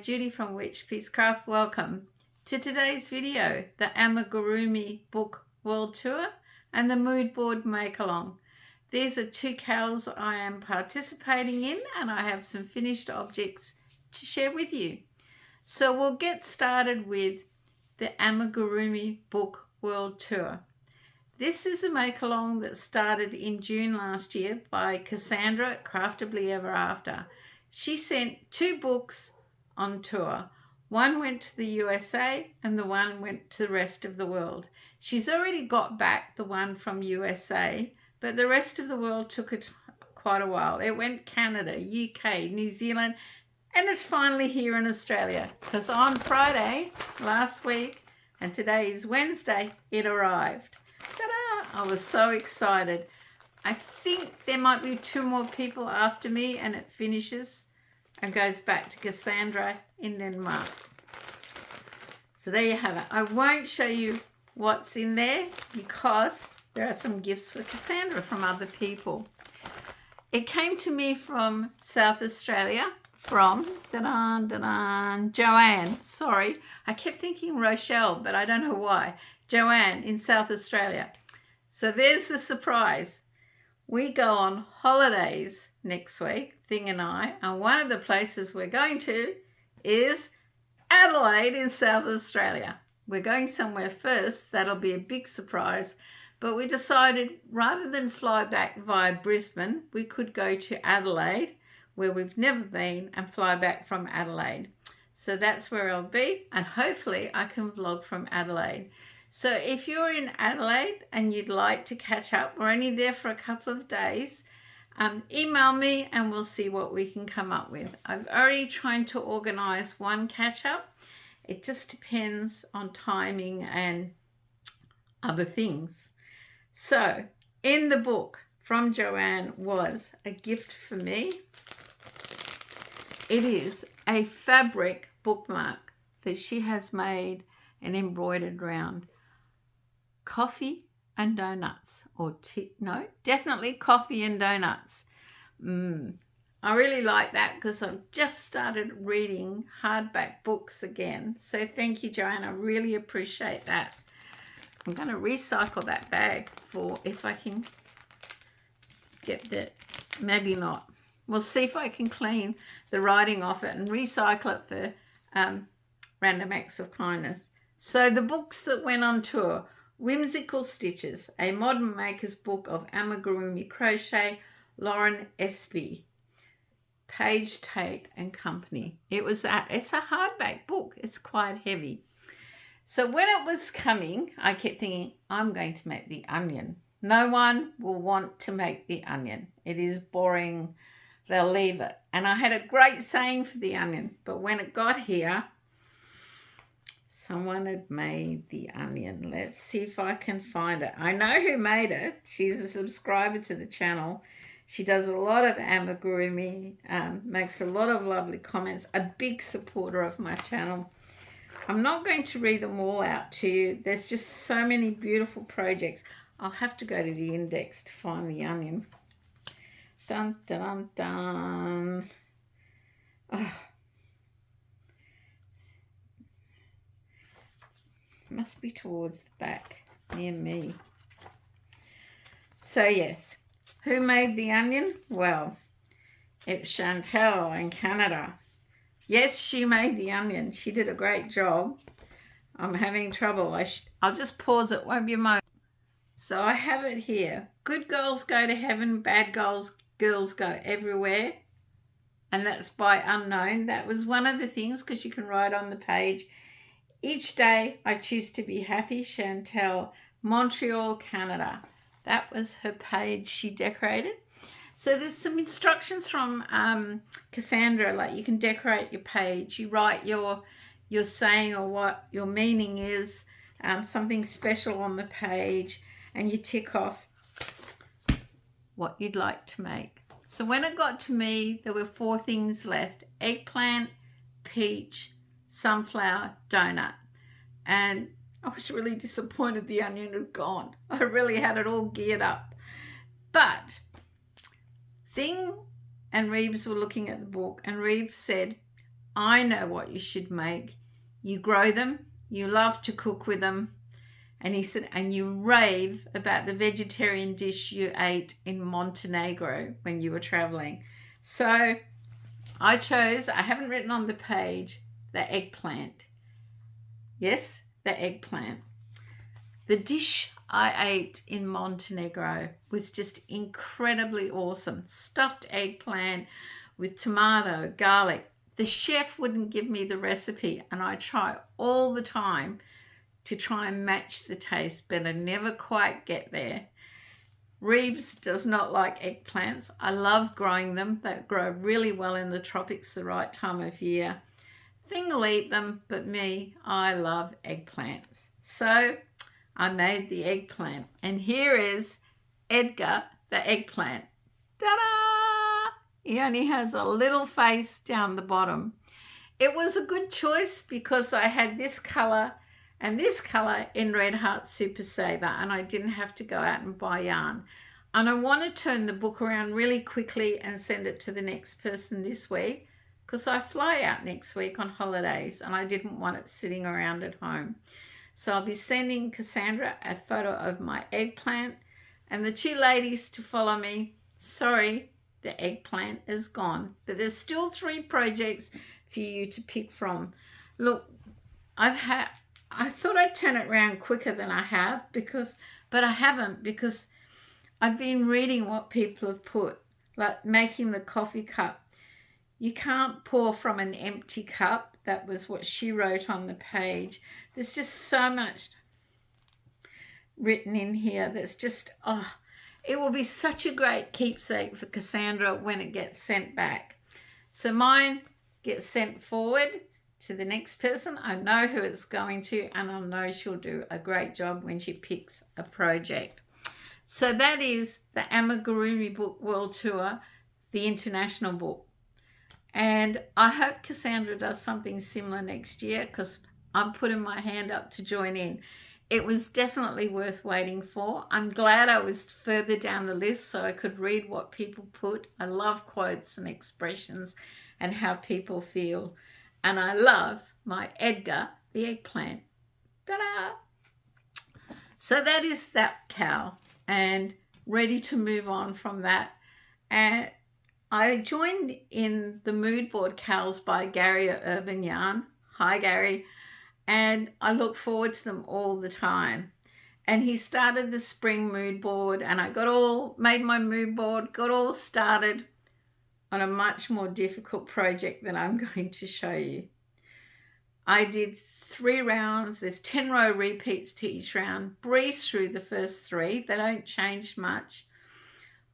Judy from Witchpeace Craft. Welcome to today's video, the Amigurumi Book World Tour and the Mood Board Make-Along. These are two cows I am participating in, and I have some finished objects to share with you. So we'll get started with the Amigurumi Book World Tour. This is a make-along that started in June last year by Cassandra at Craftably Ever After. She sent 2 books on tour. One went to the USA and the one went to the rest of the world. She's already got back the one from USA, but the rest of the world took it quite a while. It went Canada, UK, New Zealand, and it's finally here in Australia, because on Friday last week, and today is Wednesday, it arrived. Ta-da! I was so excited. I think there might be 2 more people after me and it finishes and goes back to Cassandra in Denmark. So there you have it. I won't show you what's in there because there are some gifts for Cassandra from other people. It came to me from South Australia, from Joanne. Sorry, I kept thinking Rochelle, but I don't know why. Joanne in South Australia. So there's the surprise. We go on holidays next week, Thing and I, and one of the places we're going to is Adelaide in South Australia. We're going somewhere first. That'll be a big surprise. But we decided rather than fly back via Brisbane, we could go to Adelaide, where we've never been, and fly back from Adelaide. So that's where I'll be, and hopefully I can vlog from Adelaide. So if you're in Adelaide and you'd like to catch up, we're only there for a couple of days, email me and we'll see what we can come up with. I'm already trying to organise one catch up. It just depends on timing and other things. So in the book from Joanne was a gift for me. It is a fabric bookmark that she has made and embroidered around coffee and donuts, or tea. No, definitely coffee and donuts. I really like that because I've just started reading hardback books again. So thank you, Joanne. I really appreciate that. I'm going to recycle that bag for if I can get that. Maybe not. We'll see if I can clean the writing off it and recycle it for random acts of kindness. So the books that went on tour: Whimsical Stitches, a modern maker's book of amigurumi crochet, Lauren Espy, Page Tate and Company. It's a hardback book. It's quite heavy. So when it was coming, I kept thinking, I'm going to make the onion. No one will want to make the onion. It is boring. They'll leave it. And I had a great saying for the onion, but when it got here, someone had made the onion. Let's see if I can find it. I know who made it. She's a subscriber to the channel. She does a lot of amigurumi, makes a lot of lovely comments, a big supporter of my channel. I'm not going to read them all out to you. There's just so many beautiful projects. I'll have to go to the index to find the onion. Dun, dun, dun. Oh. Must be towards the back near me. So yes, who made the onion? Well, it's Chantel in Canada. Yes, she made the onion. She did a great job. I'm having trouble. I'll just pause it, won't be a moment. So I have it here. Good girls go to heaven, bad girls go everywhere. And that's by Unknown. That was one of the things, because you can write on the page, each day I choose to be happy, Chantel, Montreal, Canada. That was her page she decorated. So there's some instructions from Cassandra, like you can decorate your page. You write your saying or what your meaning is, something special on the page, and you tick off what you'd like to make. So when it got to me, there were 4 things left: eggplant, peach, sunflower, donut. And I was really disappointed the onion had gone. I really had it all geared up. But Thing and Reeves were looking at the book, and Reeves said, I know what you should make. You grow them, you love to cook with them. And he said, and you rave about the vegetarian dish you ate in Montenegro when you were traveling. So I chose, I haven't written on the page, the eggplant. Yes, the eggplant. The dish I ate in Montenegro was just incredibly awesome. Stuffed eggplant with tomato, garlic. The chef wouldn't give me the recipe, and I try all the time to try and match the taste, but I never quite get there. Reeves does not like eggplants. I love growing them. They grow really well in the tropics the right time of year. Thing will eat them, but me, I love eggplants. So I made the eggplant, and here is Edgar the eggplant. Ta-da! He only has a little face down the bottom. It was a good choice because I had this color and this color in Red Heart Super Saver, and I didn't have to go out and buy yarn. And I want to turn the book around really quickly and send it to the next person this week, because I fly out next week on holidays and I didn't want it sitting around at home. So I'll be sending Cassandra a photo of my eggplant, and the two ladies to follow me. Sorry, the eggplant is gone, but there's still 3 projects for you to pick from. Look, I thought I'd turn it around quicker than I have, but I haven't, because I've been reading what people have put, like making the coffee cup. You can't pour from an empty cup. That was what she wrote on the page. There's just so much written in here that's just, it will be such a great keepsake for Cassandra when it gets sent back. So mine gets sent forward to the next person. I know who it's going to, and I know she'll do a great job when she picks a project. So that is the Amigurumi Book World Tour, the international book. And I hope Cassandra does something similar next year, because I'm putting my hand up to join in. It was definitely worth waiting for. I'm glad I was further down the list so I could read what people put. I love quotes and expressions and how people feel. And I love my Edgar the eggplant. Ta-da! So that is that cow, and ready to move on from that. And I joined in the mood board cows by Gary at Urban Yarn. Hi, Gary. And I look forward to them all the time. And he started the spring mood board, and I made my mood board, got all started on a much more difficult project that I'm going to show you. I did 3 rounds. There's 10 row repeats to each round. Breezed through the first 3. They don't change much.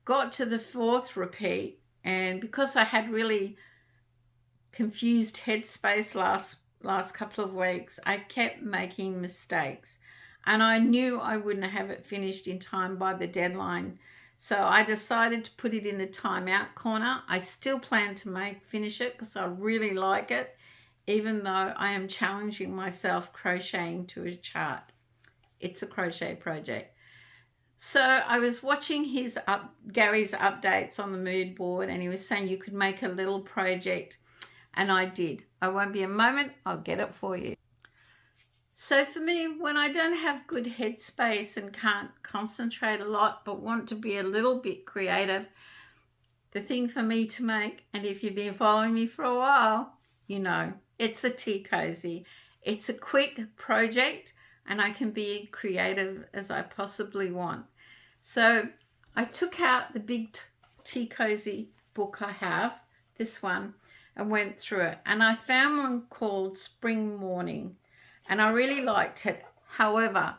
Got to the 4th repeat, and because I had really confused headspace last couple of weeks, I kept making mistakes, and I knew I wouldn't have it finished in time by the deadline. So I decided to put it in the timeout corner. I still plan to finish it because I really like it, even though I am challenging myself crocheting to a chart. It's a crochet project. So I was watching Gary's updates on the mood board, and he was saying you could make a little project, and I did. I won't be a moment, I'll get it for you. So for me, when I don't have good headspace and can't concentrate a lot but want to be a little bit creative, the thing for me to make, and if you've been following me for a while, you know, it's a tea cozy. It's a quick project, and I can be creative as I possibly want. So I took out the big tea cozy book I have, this one, and went through it. And I found one called Spring Morning, and I really liked it. However,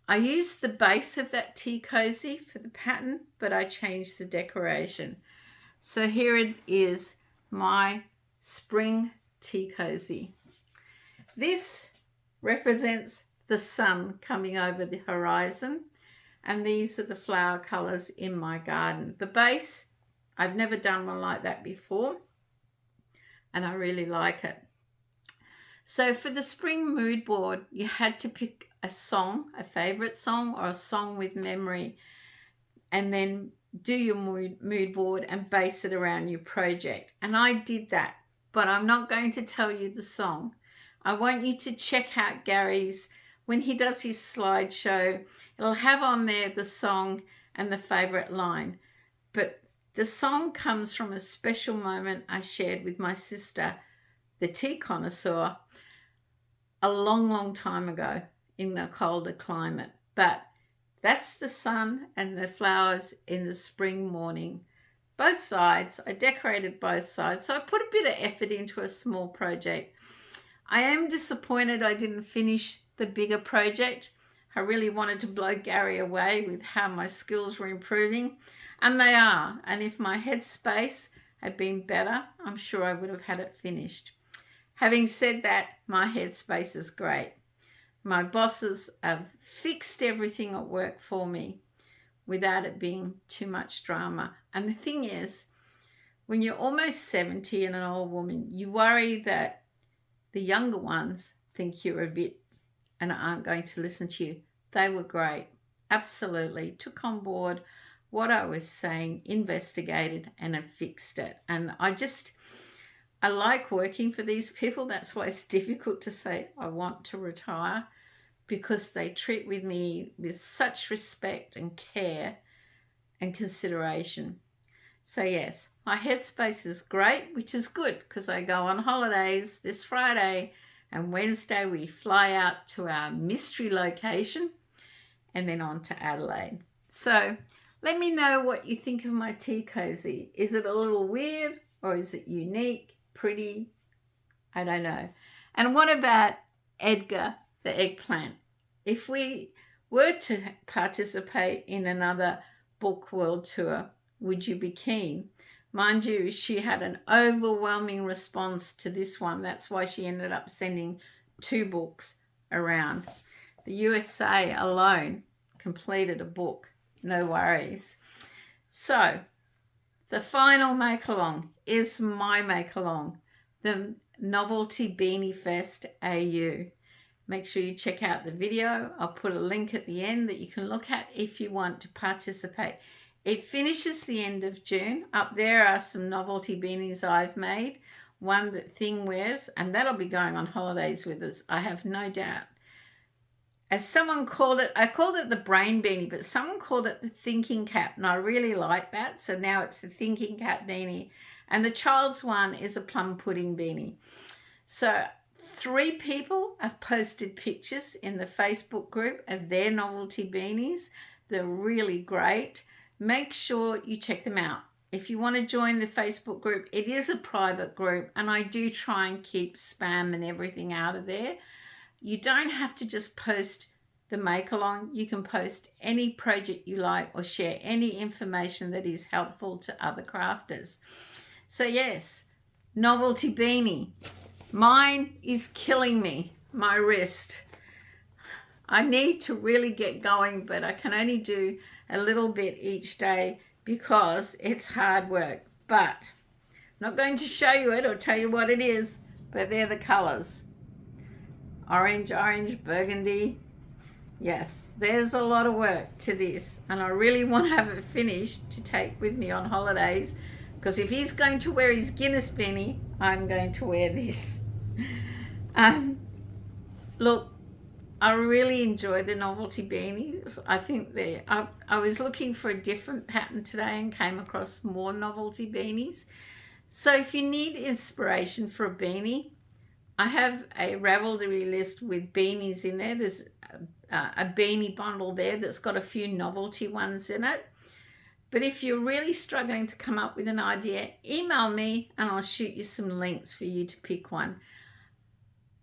I used the base of that tea cozy for the pattern, but I changed the decoration. So here it is, my spring tea cozy. This represents the sun coming over the horizon, and these are the flower colors in my garden. The base, I've never done one like that before, and I really like it. So for the spring mood board, you had to pick a song, a favorite song, or a song with memory, and then do your mood board and base it around your project. And I did that, but I'm not going to tell you the song. I want you to check out Gary's, when he does his slideshow, it'll have on there the song and the favorite line. But the song comes from a special moment I shared with my sister, the tea connoisseur, a long, long time ago in a colder climate. But that's the sun and the flowers in the spring morning. Both sides, I decorated both sides. So I put a bit of effort into a small project. I am disappointed I didn't finish the bigger project. I really wanted to blow Gary away with how my skills were improving, and they are. And if my headspace had been better, I'm sure I would have had it finished. Having said that, my headspace is great. My bosses have fixed everything at work for me without it being too much drama. And the thing is, when you're almost 70 and an old woman, you worry that the younger ones think you're a bit and aren't going to listen to you. They were great. Absolutely. Took on board what I was saying, investigated, and have fixed it. And I like working for these people. That's why it's difficult to say I want to retire, because they treat with me with such respect and care and consideration. So yes, my headspace is great, which is good because I go on holidays this Friday, and Wednesday we fly out to our mystery location and then on to Adelaide. So let me know what you think of my tea cozy. Is it a little weird or is it unique, pretty? I don't know. And what about Edgar the Eggplant? If we were to participate in another book world tour, would you be keen? Mind you, she had an overwhelming response to this one. That's why she ended up sending 2 books around. The USA alone completed a book. No worries. So the final make-along is my make-along, the Novelty Beanie Fest AU. Make sure you check out the video. I'll put a link at the end that you can look at if you want to participate. It finishes the end of June. Up there are some novelty beanies I've made. One that Thing wears, and that'll be going on holidays with us, I have no doubt. As someone called it, I called it the brain beanie, but someone called it the thinking cap, and I really like that. So now it's the thinking cap beanie. And the child's one is a plum pudding beanie. So 3 people have posted pictures in the Facebook group of their novelty beanies. They're really great. Make sure you check them out. If you want to join the Facebook group, it is a private group, and I do try and keep spam and everything out of there. You don't have to just post the make-along. You can post any project you like or share any information that is helpful to other crafters. So yes, novelty beanie. Mine is killing me, my wrist. I need to really get going, but I can only do a little bit each day because it's hard work. But I'm not going to show you it or tell you what it is, but they're the colors. Orange, burgundy. Yes, there's a lot of work to this, and I really want to have it finished to take with me on holidays, because if he's going to wear his Guinness beanie, I'm going to wear this. Look, I really enjoy the novelty beanies. I think I was looking for a different pattern today and came across more novelty beanies. So if you need inspiration for a beanie, I have a Ravelry list with beanies in there. There's a beanie bundle there that's got a few novelty ones in it. But if you're really struggling to come up with an idea, email me and I'll shoot you some links for you to pick one.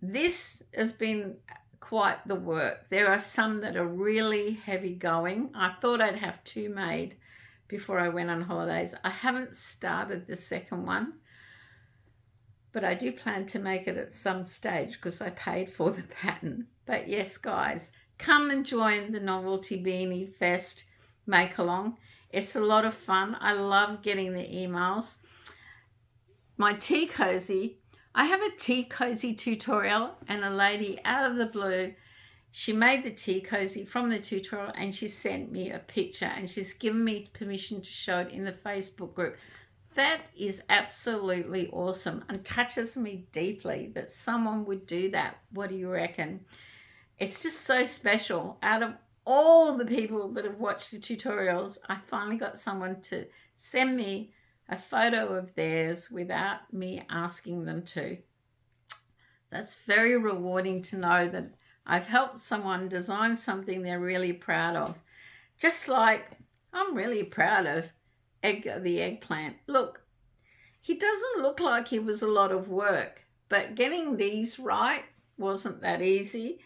This has been quite the work. There are some that are really heavy going. I thought I'd have 2 made before I went on holidays. I haven't started the second one, but I do plan to make it at some stage because I paid for the pattern. But yes, guys, come and join the Novelty Beanie Fest make-along. It's a lot of fun. I love getting the emails. My tea cozy, I have a tea cozy tutorial, and a lady out of the blue, she made the tea cozy from the tutorial and she sent me a picture, and she's given me permission to show it in the Facebook group. That is absolutely awesome and touches me deeply that someone would do that. What do you reckon? It's just so special. Out of all the people that have watched the tutorials, I finally got someone to send me a photo of theirs without me asking them to. That's very rewarding to know that I've helped someone design something they're really proud of. Just like I'm really proud of the eggplant. Look, he doesn't look like he was a lot of work, but getting these right wasn't that easy.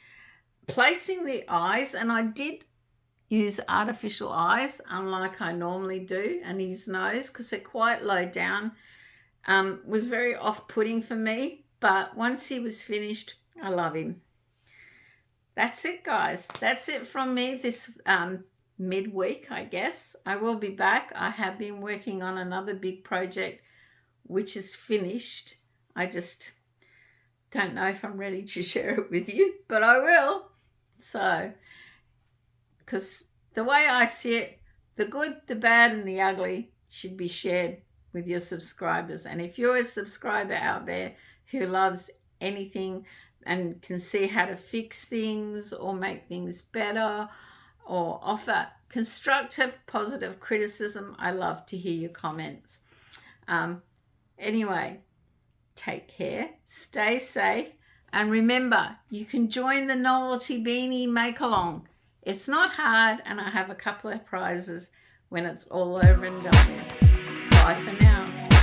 Placing the eyes, and I did use artificial eyes, unlike I normally do, and his nose, because they're quite low down, was very off-putting for me. But once he was finished, I love him. That's it, guys. That's it from me this midweek, I guess. I will be back. I have been working on another big project, which is finished. I just don't know if I'm ready to share it with you, but I will. So, because the way I see it, the good, the bad, and the ugly should be shared with your subscribers. And if you're a subscriber out there who loves anything and can see how to fix things or make things better or offer constructive, positive criticism, I love to hear your comments. Anyway, take care, stay safe, and remember, you can join the Novelty Beanie Make-Along. It's not hard, and I have a couple of prizes when it's all over and done. Bye for now.